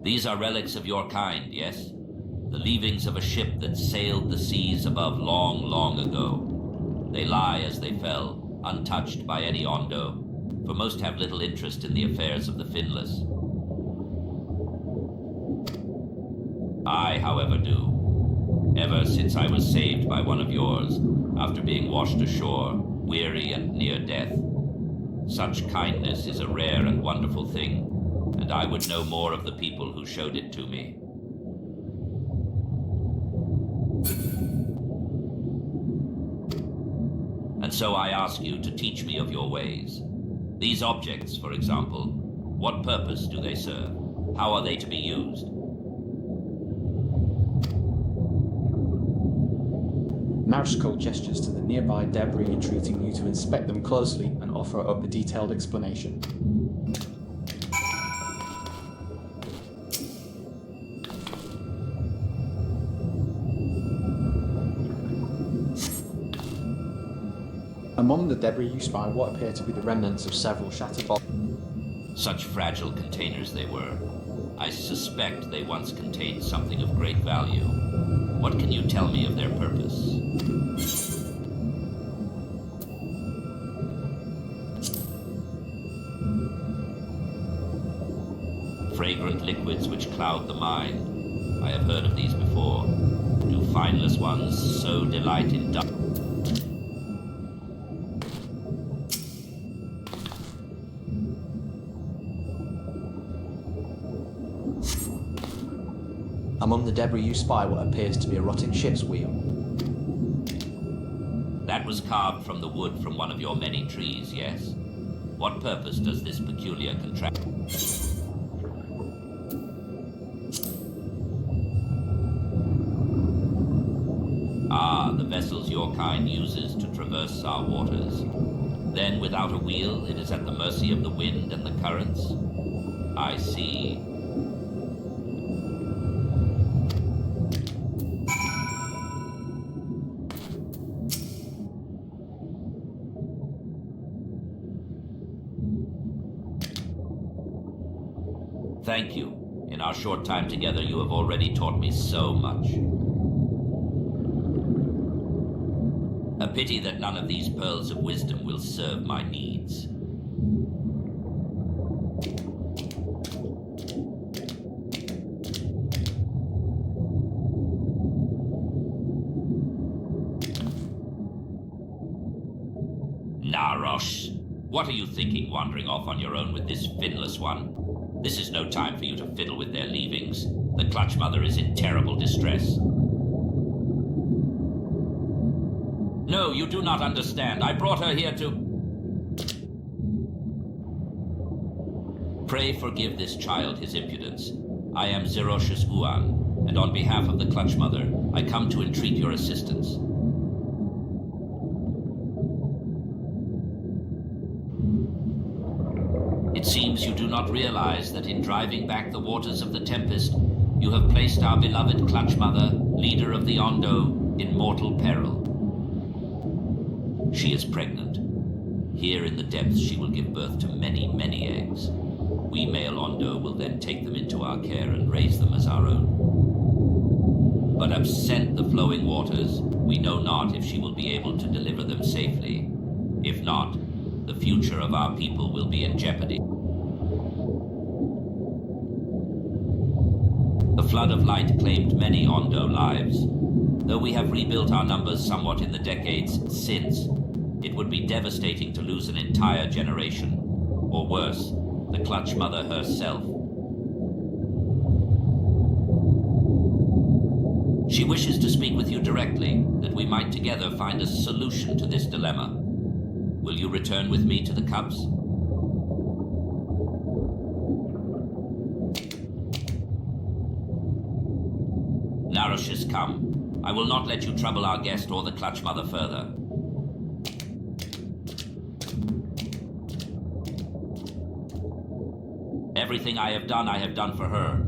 These are relics of your kind, yes? The leavings of a ship that sailed the seas above long, long ago. They lie as they fell, untouched by any Ondo, for most have little interest in the affairs of the Finless. I, however, do. Ever since I was saved by one of yours, after being washed ashore, weary and near death. Such kindness is a rare and wonderful thing, and I would know more of the people who showed it to me. And so I ask you to teach me of your ways. These objects, for example, what purpose do they serve? How are they to be used? Narishko gestures to the nearby debris, entreating you to inspect them closely and offer up a detailed explanation. Among the debris you spy what appear to be the remnants of several shattered bottles. Such fragile containers they were. I suspect they once contained something of great value. What can you tell me of their purpose? Fragrant liquids which cloud the mind. I have heard of these before. Do fineless ones so delight in dust? Among the debris you spy what appears to be a rotting ship's wheel. That was carved from the wood from one of your many trees, yes? What purpose does this peculiar contraption? Ah, the vessels your kind uses to traverse our waters. Then, without a wheel, it is at the mercy of the wind and the currents? I see. Thank you. In our short time together, you have already taught me so much. A pity that none of these pearls of wisdom will serve my needs. Narosh, what are you thinking wandering off on your own with this finless one? This is no time for you to fiddle with their leavings. The Clutch Mother is in terrible distress. No, you do not understand. I brought her here to... Pray forgive this child his impudence. I am Zerosh's Uan, and on behalf of the Clutch Mother, I come to entreat your assistance. It seems you do not realize that in driving back the waters of the Tempest, you have placed our beloved Clutch Mother, leader of the Ondo, in mortal peril. She is pregnant. Here in the depths she will give birth to many, many eggs. We male Ondo will then take them into our care and raise them as our own. But absent the flowing waters, we know not if she will be able to deliver them safely. If not, the future of our people will be in jeopardy. The flood of light claimed many Ondo lives. Though we have rebuilt our numbers somewhat in the decades since, it would be devastating to lose an entire generation, or worse, the Clutch Mother herself. She wishes to speak with you directly, that we might together find a solution to this dilemma. Will you return with me to the Cups? Narosh has come. I will not let you trouble our guest or the Clutch Mother further. Everything I have done for her.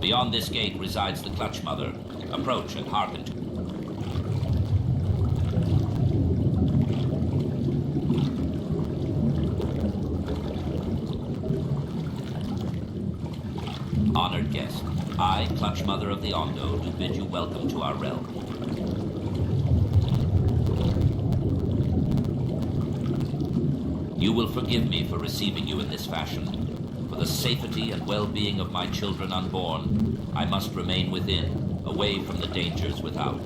Beyond this gate resides the Clutch Mother. Approach and hearken to I, Clutch Mother of the Ondo, do bid you welcome to our realm. You will forgive me for receiving you in this fashion. For the safety and well-being of my children unborn, I must remain within, away from the dangers without.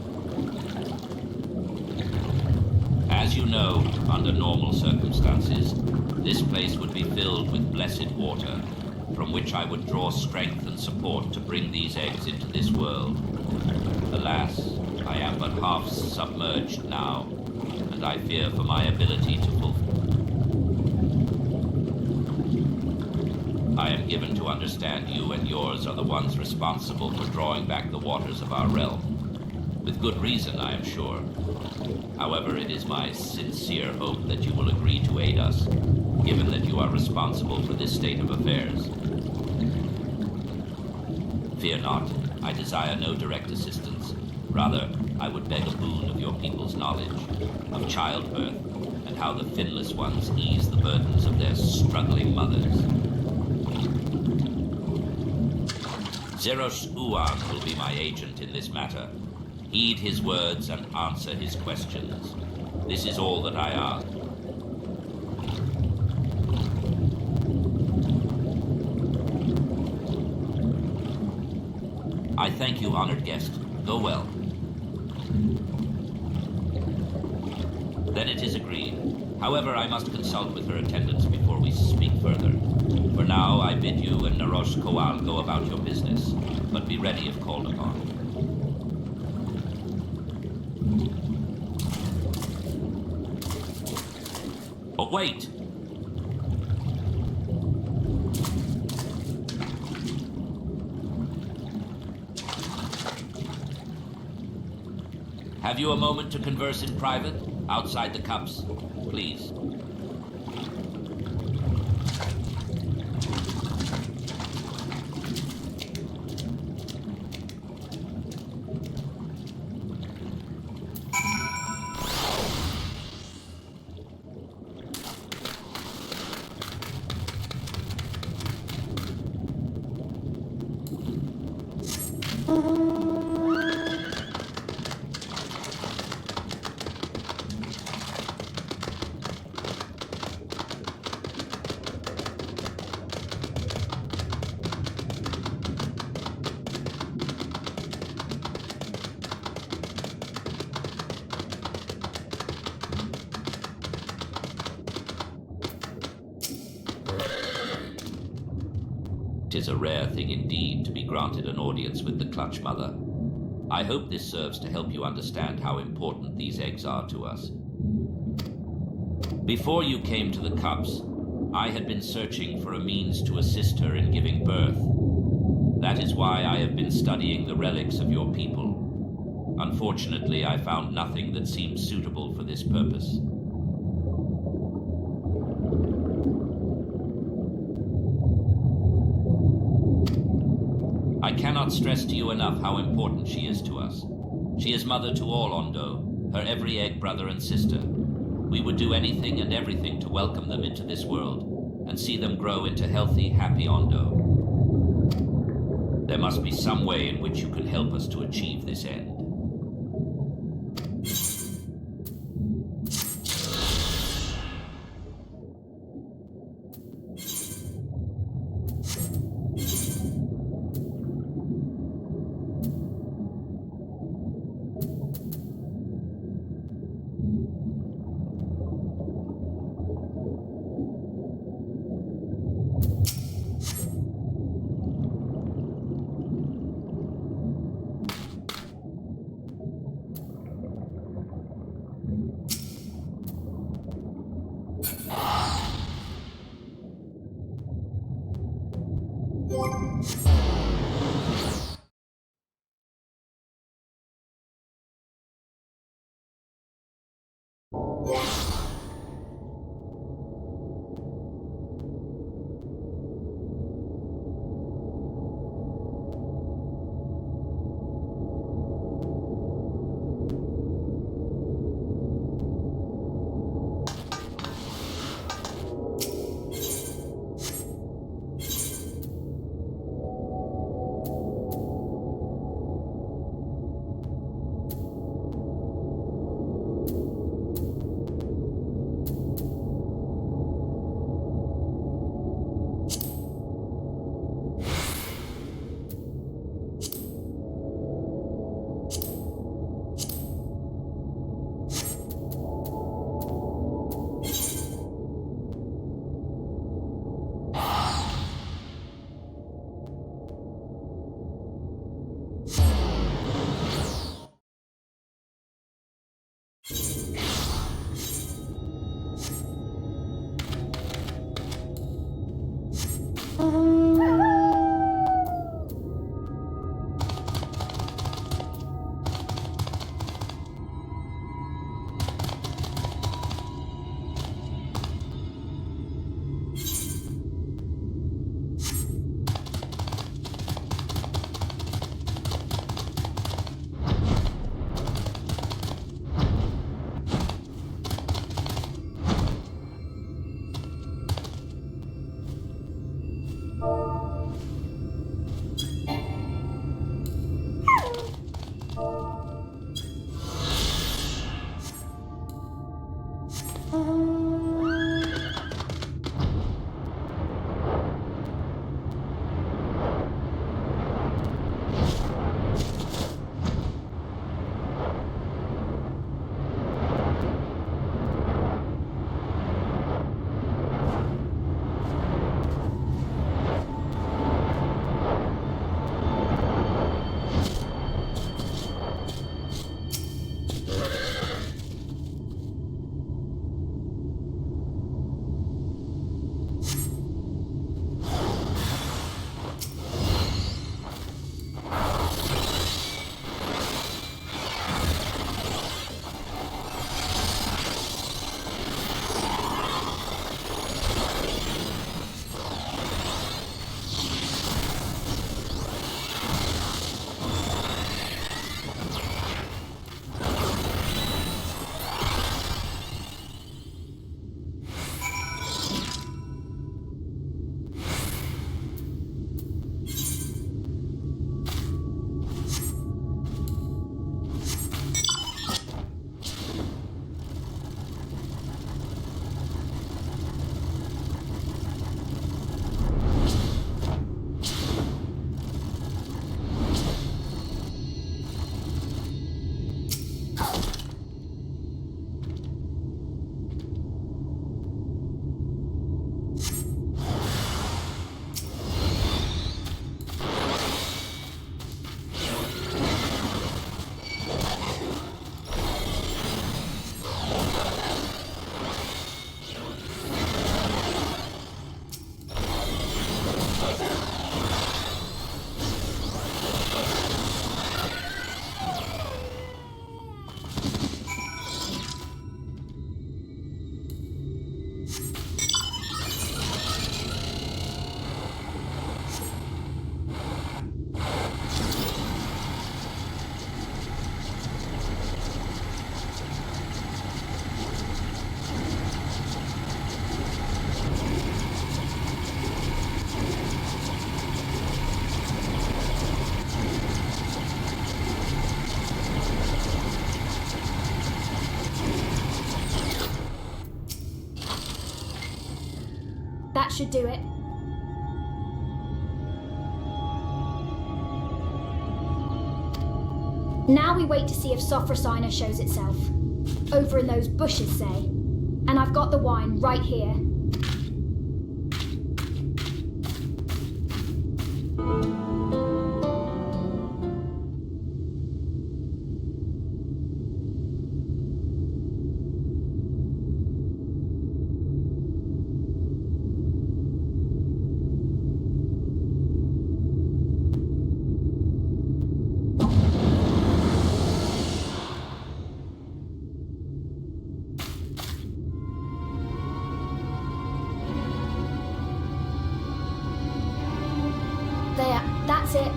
As you know, under normal circumstances, this place would be filled with blessed water, from which I would draw strength and support to bring these eggs into this world. Alas, I am but half submerged now, and I fear for my ability to fulfill. I am given to understand you and yours are the ones responsible for drawing back the waters of our realm. With good reason, I am sure. However, it is my sincere hope that you will agree to aid us, given that you are responsible for this state of affairs. Fear not, I desire no direct assistance. Rather, I would beg a boon of your people's knowledge, of childbirth, and how the finless ones ease the burdens of their struggling mothers. Zerosh Uan will be my agent in this matter. Heed his words and answer his questions. This is all that I ask. I thank you, honored guest. Go well. Then it is agreed. However, I must consult with her attendants before we speak further. For now, I bid you and Narosh Koal go about your business, but be ready if called upon. But wait! Have you a moment to converse in private, outside the cups? Please. Tis a rare thing indeed to be granted an audience with the Clutch Mother. I hope this serves to help you understand how important these eggs are to us. Before you came to the cups, I had been searching for a means to assist her in giving birth. That is why I have been studying the relics of your people. Unfortunately, I found nothing that seemed suitable for this purpose. I cannot stress to you enough how important she is to us. She is mother to all Ondo, her every egg brother and sister. We would do anything and everything to welcome them into this world and see them grow into healthy, happy Ondo. There must be some way in which you can help us to achieve this end. should do it. Now we wait to see if Sophrosina shows itself. Over in those bushes, say. And I've got the wine right here. There, that's it.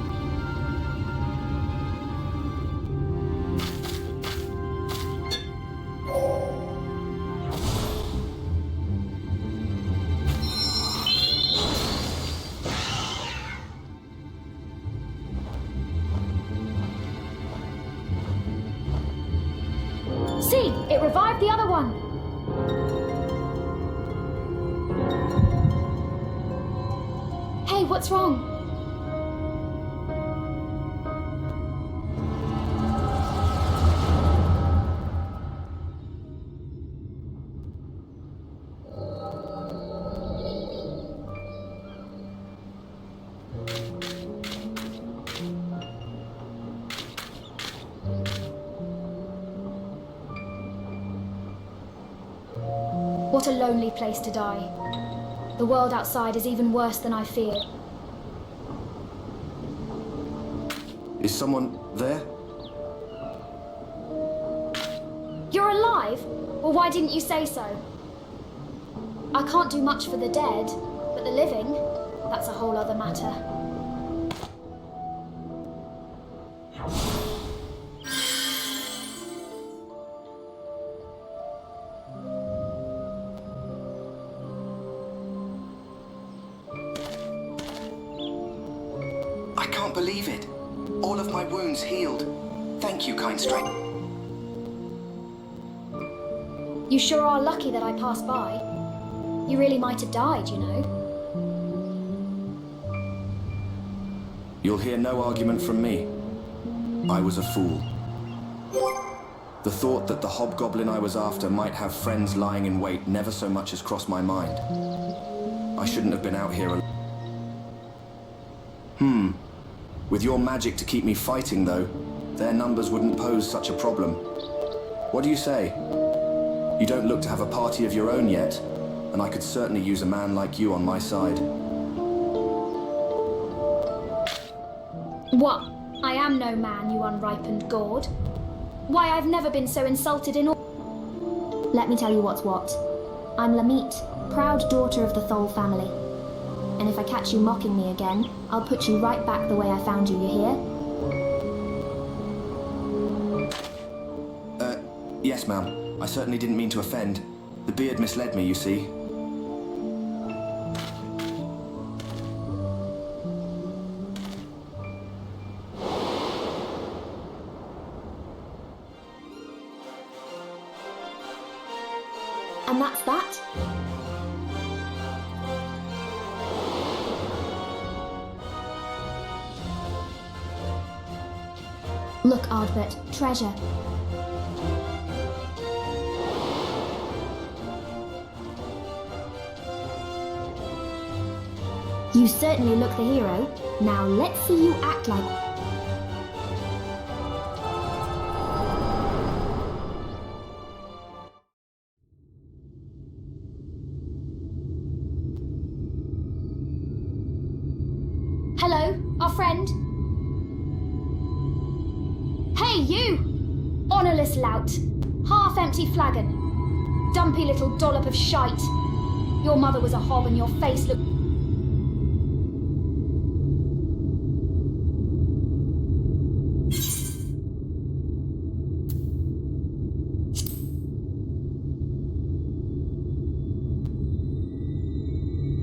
See, it revived the other one. Hey, what's wrong? What a lonely place to die. The world outside is even worse than I feared. Is someone there? You're alive? Well, why didn't you say so? I can't do much for the dead, but the living, that's a whole other matter. I can't believe it. All of my wounds healed. Thank you, kind stranger. You sure are lucky that I passed by. You really might have died, you know. You'll hear no argument from me. I was a fool. The thought that the hobgoblin I was after might have friends lying in wait never so much as crossed my mind. I shouldn't have been out here alone. With your magic to keep me fighting, though, their numbers wouldn't pose such a problem. What do you say? You don't look to have a party of your own yet, and I could certainly use a man like you on my side. What? I am no man, you unripened gourd. Why, I've never been so insulted in all... Let me tell you what's what. I'm Lamit, proud daughter of the Thol family. And if I catch you mocking me again, I'll put you right back the way I found you, you hear? Yes, ma'am. I certainly didn't mean to offend. The beard misled me, you see. And that's that? Look, Ardbert, treasure. You certainly look the hero. Now let's see you act like... Hello, our friend. Hey, you! Honourless lout. Half-empty flagon. Dumpy little dollop of shite. Your mother was a hob and your face looked...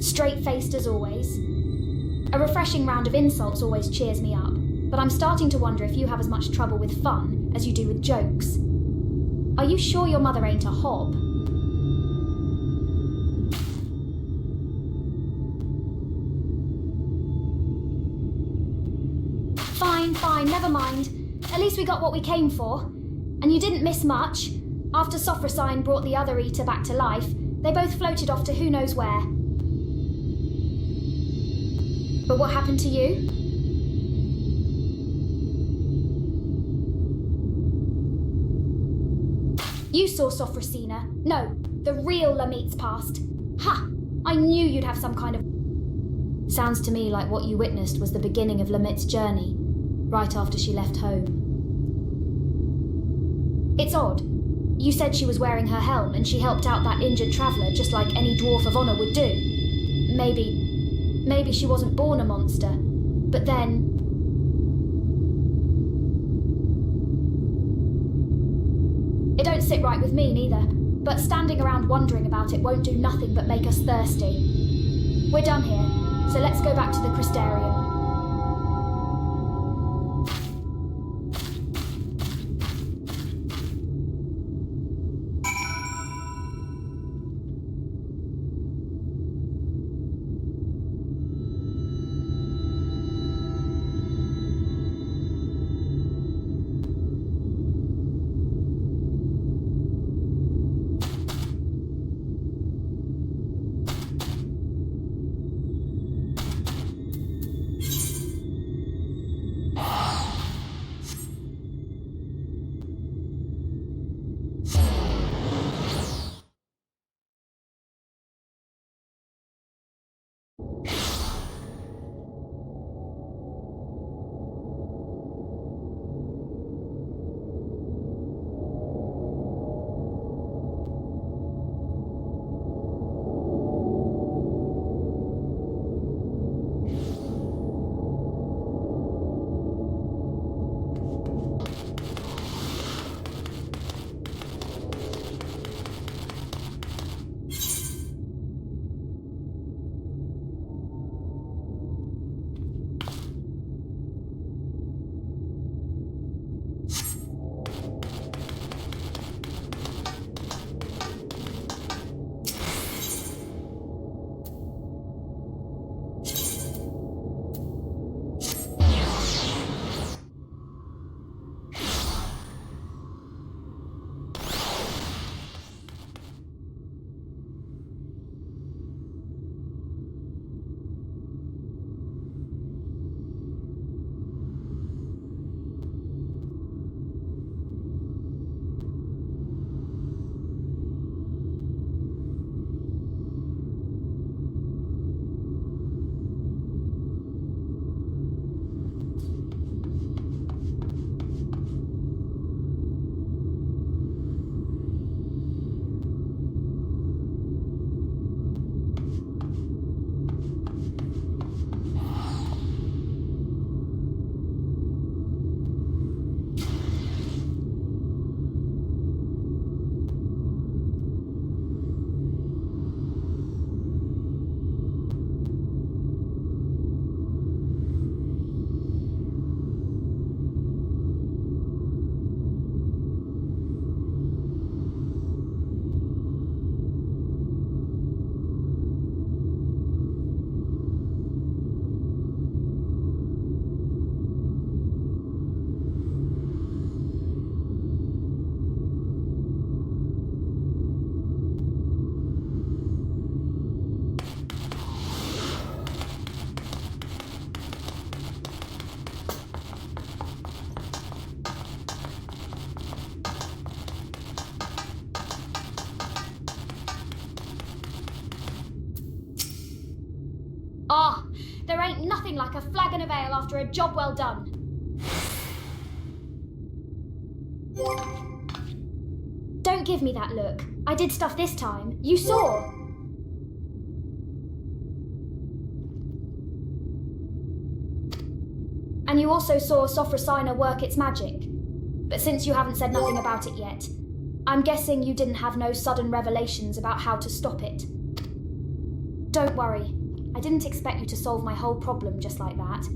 Straight-faced as always. A refreshing round of insults always cheers me up, but I'm starting to wonder if you have as much trouble with fun as you do with jokes. Are you sure your mother ain't a hob? fine, never mind. At least we got what we came for. And you didn't miss much. After Sophrosine brought the other eater back to life, they both floated off to who knows where. But what happened to you? You saw Sophrosina. No, the real Lamit's past. Ha! I knew you'd have some kind of... Sounds to me like what you witnessed was the beginning of Lamit's journey, right after she left home. It's odd. You said she was wearing her helm and she helped out that injured traveller just like any dwarf of honour would do. Maybe she wasn't born a monster, but then... It don't sit right with me neither, but standing around wondering about it won't do nothing but make us thirsty. We're done here, so let's go back to the Crystarium. Ah, there ain't nothing like a flagon of ale after a job well done. Don't give me that look. I did stuff this time. You saw. And you also saw Sophrosina work its magic. But since you haven't said nothing about it yet, I'm guessing you didn't have no sudden revelations about how to stop it. Don't worry. I didn't expect you to solve my whole problem just like that.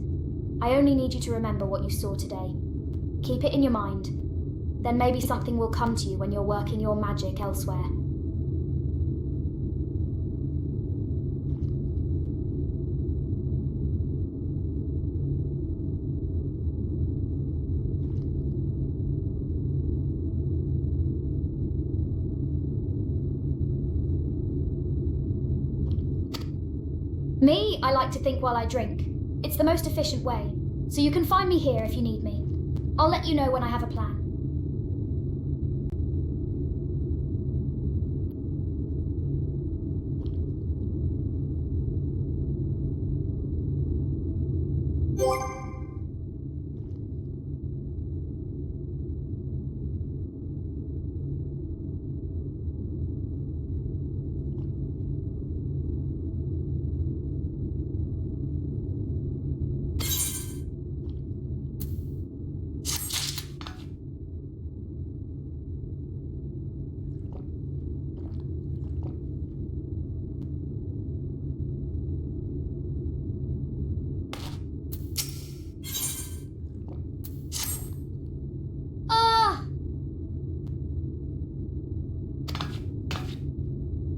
I only need you to remember what you saw today. Keep it in your mind. Then maybe something will come to you when you're working your magic elsewhere. Me, I like to think while I drink. It's the most efficient way, so you can find me here if you need me. I'll let you know when I have a plan.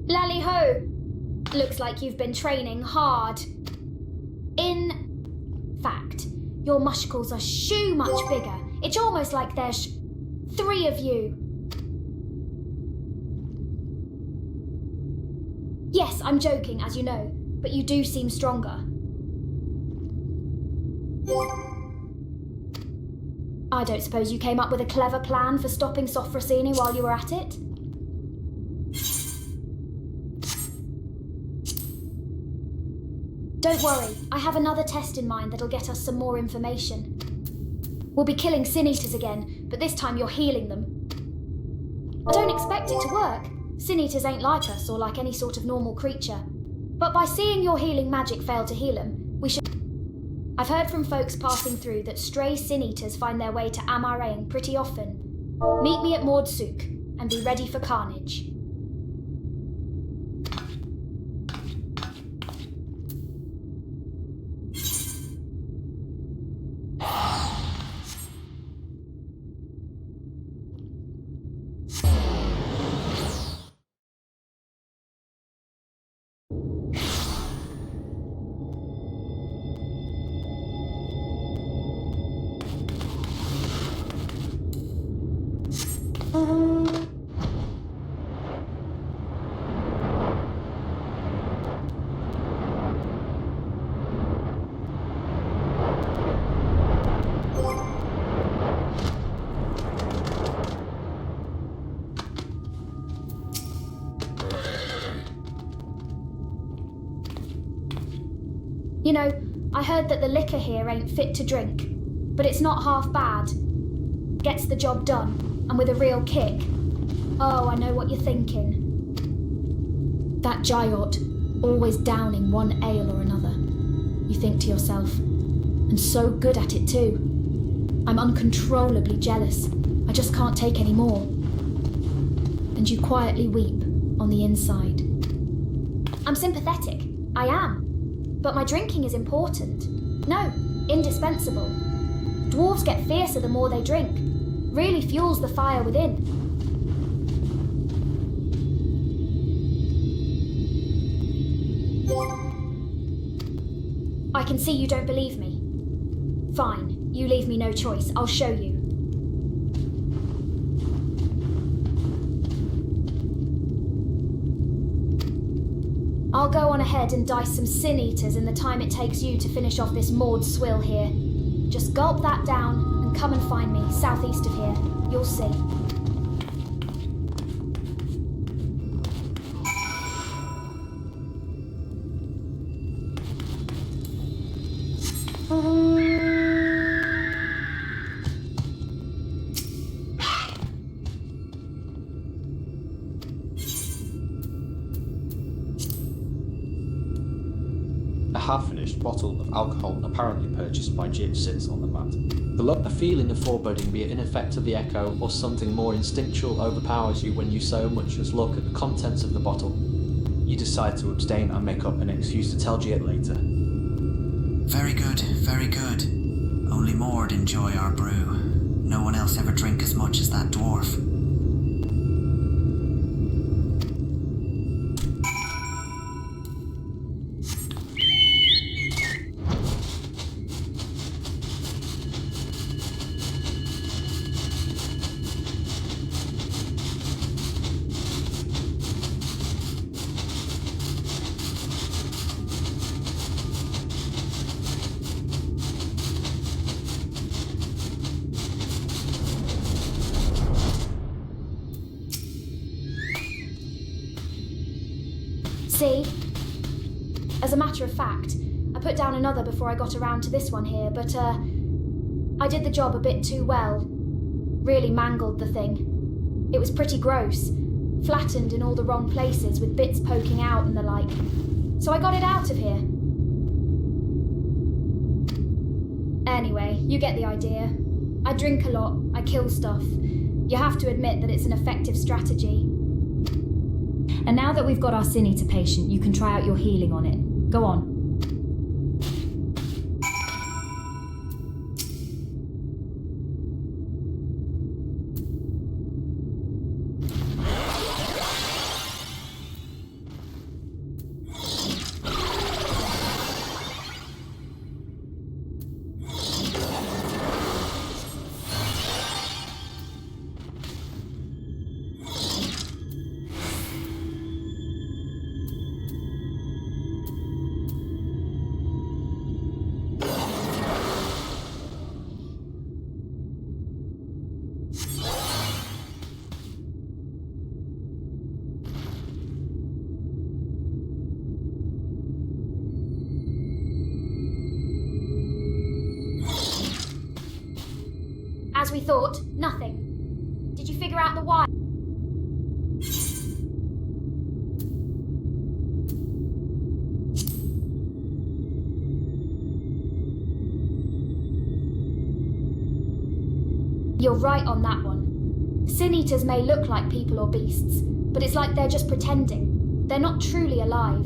Lally ho! Looks like you've been training hard. In fact, your mushkles are shoo much bigger. It's almost like there's 3 of you. Yes, I'm joking, as you know, but you do seem stronger. I don't suppose you came up with a clever plan for stopping Sophrosini while you were at it? Don't worry, I have another test in mind that'll get us some more information. We'll be killing sin eaters again, but this time you're healing them. I don't expect it to work. Sin eaters ain't like us or like any sort of normal creature. But by seeing your healing magic fail to heal them, we should... I've heard from folks passing through that stray sin eaters find their way to Amaraying pretty often. Meet me at Mordsuk and be ready for carnage. You know, I heard that the liquor here ain't fit to drink, but it's not half bad. Gets the job done, and with a real kick. Oh, I know what you're thinking. That Jayot, always downing one ale or another. You think to yourself, and so good at it too. I'm uncontrollably jealous. I just can't take any more. And you quietly weep on the inside. I'm sympathetic. I am. But my drinking is important. No, indispensable. Dwarves get fiercer the more they drink. Really fuels the fire within. I can see you don't believe me. Fine, you leave me no choice. I'll show you. I'll go on ahead and dice some sin eaters in the time it takes you to finish off this Maud swill here. Just gulp that down and come and find me, southeast of here. You'll see. A half-finished bottle of alcohol, apparently purchased by Jib, sits on the mat. A feeling of foreboding, be it an effect of the echo or something more instinctual, overpowers you when you so much as look at the contents of the bottle. You decide to abstain and make up an excuse to tell Jib later. Very good, very good. Only Mord enjoy our brew. No one else ever drink as much as that dwarf. See? As a matter of fact, I put down another before I got around to this one here, but, I did the job a bit too well. Really mangled the thing. It was pretty gross. Flattened in all the wrong places with bits poking out and the like. So I got it out of here. Anyway, you get the idea. I drink a lot, I kill stuff. You have to admit that it's an effective strategy. And now that we've got our Sin-Eater patient, you can try out your healing on it. Go on. As we thought, nothing. Did you figure out the why? You're right on that one. Sin-Eaters may look like people or beasts, but it's like they're just pretending. They're not truly alive.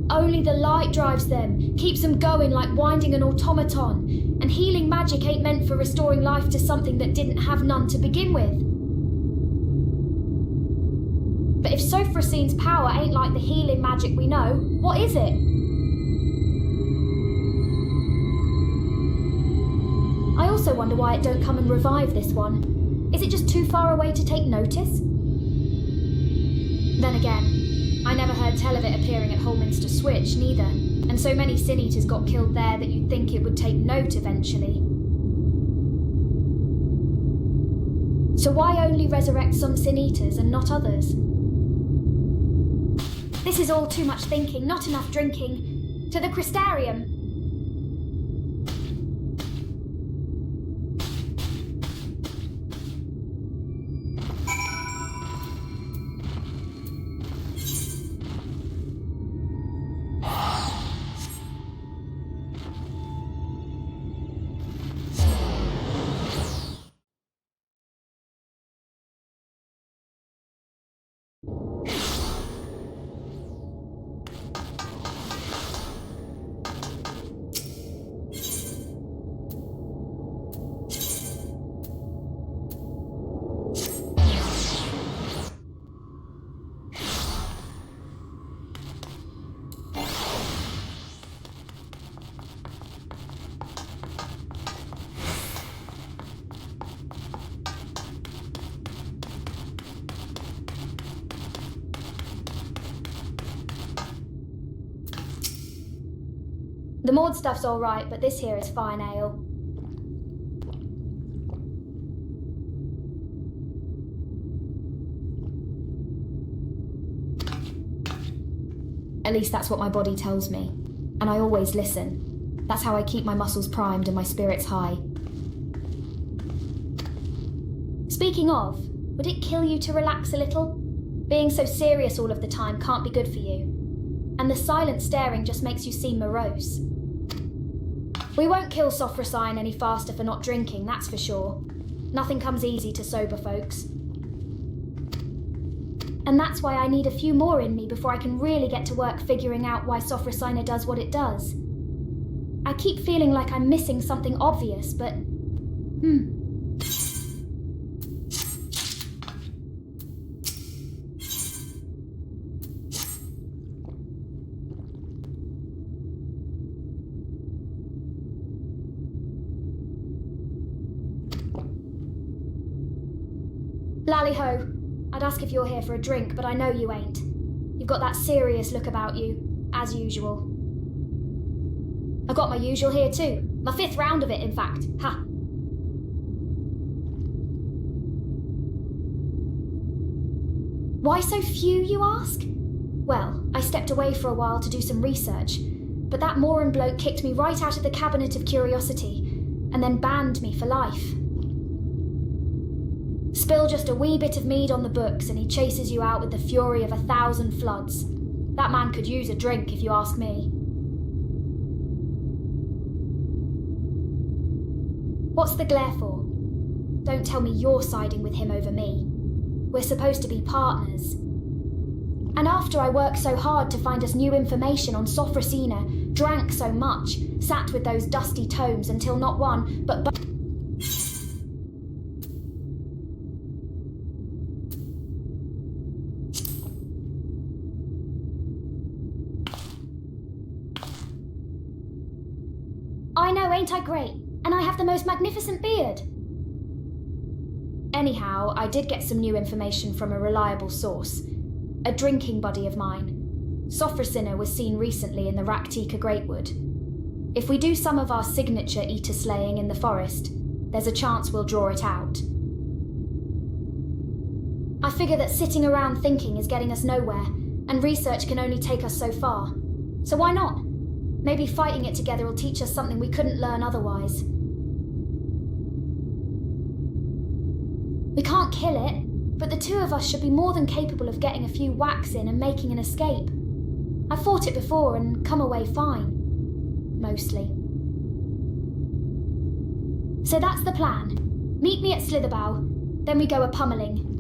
Only the light drives them, keeps them going like winding an automaton, and healing magic ain't meant for restoring life to something that didn't have none to begin with. But if Sophrosine's power ain't like the healing magic we know, what is it? I also wonder why it don't come and revive this one. Is it just too far away to take notice? Then again, I never heard tell of it appearing at Holminster Switch, neither, and so many Sin-Eaters got killed there that you'd think it would take note eventually. So why only resurrect some Sin-Eaters and not others? This is all too much thinking, not enough drinking. To the Crystarium. The Maud stuff's alright, but this here is fine ale. At least that's what my body tells me. And I always listen. That's how I keep my muscles primed and my spirits high. Speaking of, would it kill you to relax a little? Being so serious all of the time can't be good for you. And the silent staring just makes you seem morose. We won't kill Sophrosine any faster for not drinking, that's for sure. Nothing comes easy to sober folks. And that's why I need a few more in me before I can really get to work figuring out why Sophrosina does what it does. I keep feeling like I'm missing something obvious, but... Lally-ho, I'd ask if you're here for a drink, but I know you ain't. You've got that serious look about you, as usual. I've got my usual here too. My 5th round of it, in fact. Ha! Why so few, you ask? Well, I stepped away for a while to do some research, but that Moran bloke kicked me right out of the Cabinet of Curiosity, and then banned me for life. Spill just a wee bit of mead on the books and he chases you out with the fury of 1,000 floods. That man could use a drink, if you ask me. What's the glare for? Don't tell me you're siding with him over me. We're supposed to be partners. And after I worked so hard to find us new information on Sophrosina, drank so much, sat with those dusty tomes until not one, but I know, ain't I great? And I have the most magnificent beard. Anyhow, I did get some new information from a reliable source. A drinking buddy of mine. Sophrosina was seen recently in the Raktika Greatwood. If we do some of our signature eater slaying in the forest, there's a chance we'll draw it out. I figure that sitting around thinking is getting us nowhere, and research can only take us so far. So why not? Maybe fighting it together will teach us something we couldn't learn otherwise. We can't kill it, but the two of us should be more than capable of getting a few whacks in and making an escape. I've fought it before and come away fine. Mostly. So that's the plan. Meet me at Slitherbough, then we go a pummeling.